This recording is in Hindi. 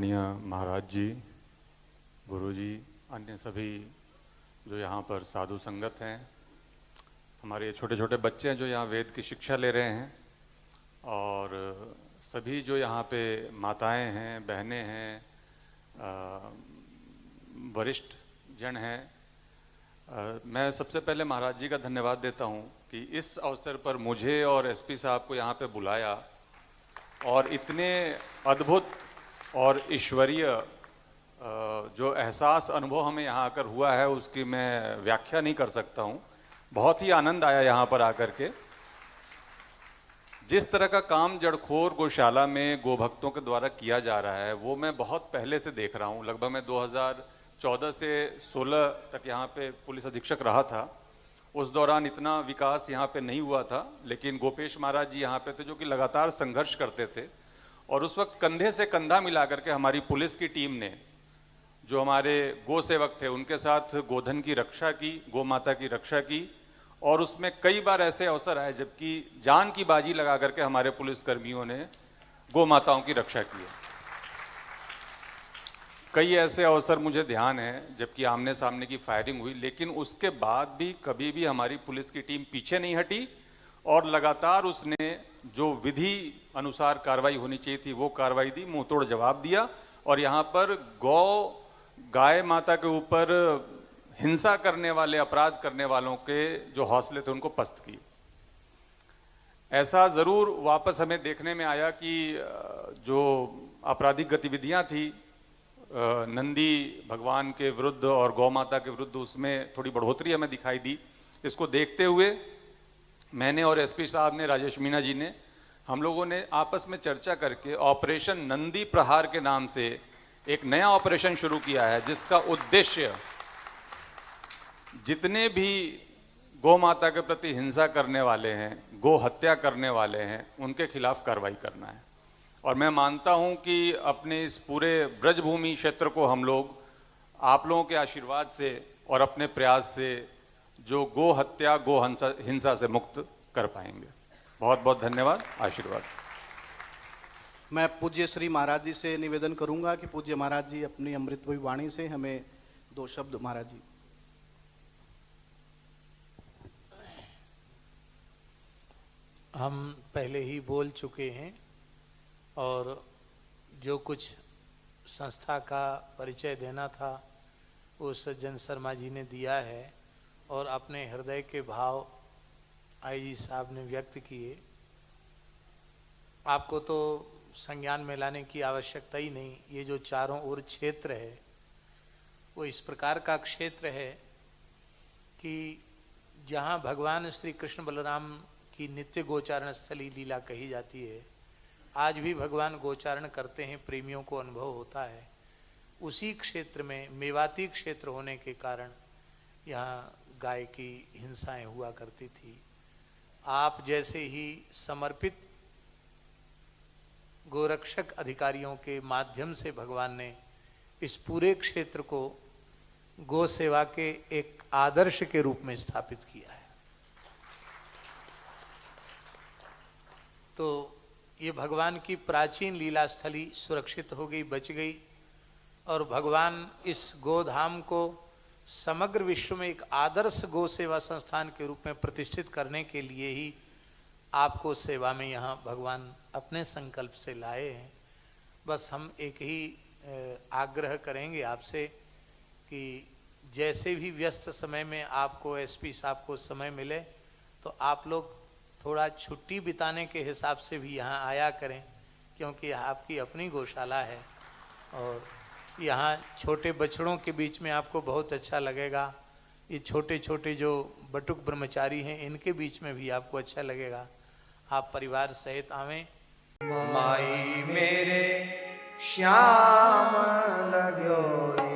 आदरणीय महाराज जी, गुरु जी, अन्य सभी जो यहाँ पर साधु संगत हैं, हमारे छोटे छोटे बच्चे हैं जो यहाँ वेद की शिक्षा ले रहे हैं, और सभी जो यहाँ पे माताएं हैं, बहनें हैं, वरिष्ठ जन हैं, मैं सबसे पहले महाराज जी का धन्यवाद देता हूँ कि इस अवसर पर मुझे और एसपी साहब को यहाँ पे बुलाया और इतने अद्भुत और ईश्वरीय जो एहसास अनुभव हमें यहाँ आकर हुआ है उसकी मैं व्याख्या नहीं कर सकता हूँ। बहुत ही आनंद आया यहाँ पर आकर के। जिस तरह का काम जड़खोर गौशाला में गोभक्तों के द्वारा किया जा रहा है वो मैं बहुत पहले से देख रहा हूँ। लगभग मैं 2014 से 16 तक यहाँ पे पुलिस अधीक्षक रहा था। उस दौरान इतना विकास यहाँ पे नहीं हुआ था, लेकिन गोपेश महाराज जी यहाँ पे थे जो कि लगातार संघर्ष करते थे, और उस वक्त कंधे से कंधा मिला करके हमारी पुलिस की टीम ने जो हमारे गो सेवक थे उनके साथ गोधन की रक्षा की, गो माता की रक्षा की, और उसमें कई बार ऐसे अवसर आए जबकि जान की बाजी लगा करके हमारे पुलिसकर्मियों ने गो माताओं की रक्षा की है। कई ऐसे अवसर मुझे ध्यान है जबकि आमने सामने की फायरिंग हुई, लेकिन उसके बाद भी कभी भी हमारी पुलिस की टीम पीछे नहीं हटी और लगातार उसने जो विधि अनुसार कार्रवाई होनी चाहिए थी वो कार्रवाई दी, मुंह तोड़ जवाब दिया, और यहाँ पर गाय माता के ऊपर हिंसा करने वाले, अपराध करने वालों के जो हौसले थे उनको पस्त किए। ऐसा ज़रूर वापस हमें देखने में आया कि जो आपराधिक गतिविधियां थी नंदी भगवान के विरुद्ध और गौ माता के विरुद्ध, उसमें थोड़ी बढ़ोतरी हमें दिखाई दी। इसको देखते हुए मैंने और एसपी साहब ने, राजेश मीणा जी ने, हम लोगों ने आपस में चर्चा करके ऑपरेशन नंदी प्रहार के नाम से एक नया ऑपरेशन शुरू किया है, जिसका उद्देश्य जितने भी गौ माता के प्रति हिंसा करने वाले हैं, गो हत्या करने वाले हैं, उनके खिलाफ कार्रवाई करना है। और मैं मानता हूं कि अपने इस पूरे ब्रजभूमि क्षेत्र को हम लोग आप लोगों के आशीर्वाद से और अपने प्रयास से जो गो हत्या, गो हिंसा से मुक्त कर पाएंगे। बहुत बहुत धन्यवाद, आशीर्वाद। मैं पूज्य श्री महाराज जी से निवेदन करूंगा कि पूज्य महाराज जी अपनी अमृतमयी वाणी से हमें दो शब्द। महाराज जी। हम पहले ही बोल चुके हैं और जो कुछ संस्था का परिचय देना था वो सज्जन शर्मा जी ने दिया है और अपने हृदय के भाव आईजी साहब ने व्यक्त किए। आपको तो संज्ञान में लाने की आवश्यकता ही नहीं। ये जो चारों ओर क्षेत्र है वो इस प्रकार का क्षेत्र है कि जहाँ भगवान श्री कृष्ण बलराम की नित्य गोचारण स्थली लीला कही जाती है, आज भी भगवान गोचारण करते हैं, प्रेमियों को अनुभव होता है। उसी क्षेत्र में मेवाती क्षेत्र होने के कारण यहाँ गाय की हिंसाएं हुआ करती थी। आप जैसे ही समर्पित गोरक्षक अधिकारियों के माध्यम से भगवान ने इस पूरे क्षेत्र को गो सेवा के एक आदर्श के रूप में स्थापित किया है। तो ये भगवान की प्राचीन लीला स्थली सुरक्षित हो गई, बच गई, और भगवान इस गोधाम को समग्र विश्व में एक आदर्श गो सेवा संस्थान के रूप में प्रतिष्ठित करने के लिए ही आपको सेवा में यहाँ भगवान अपने संकल्प से लाए हैं। बस हम एक ही आग्रह करेंगे आपसे कि जैसे भी व्यस्त समय में आपको एसपी साहब को समय मिले तो आप लोग थोड़ा छुट्टी बिताने के हिसाब से भी यहाँ आया करें, क्योंकि आपकी अपनी गौशाला है और यहाँ छोटे बछड़ों के बीच में आपको बहुत अच्छा लगेगा। ये छोटे छोटे जो बटुक ब्रह्मचारी हैं इनके बीच में भी आपको अच्छा लगेगा। आप परिवार सहित आवें। माई मेरे श्याम लगो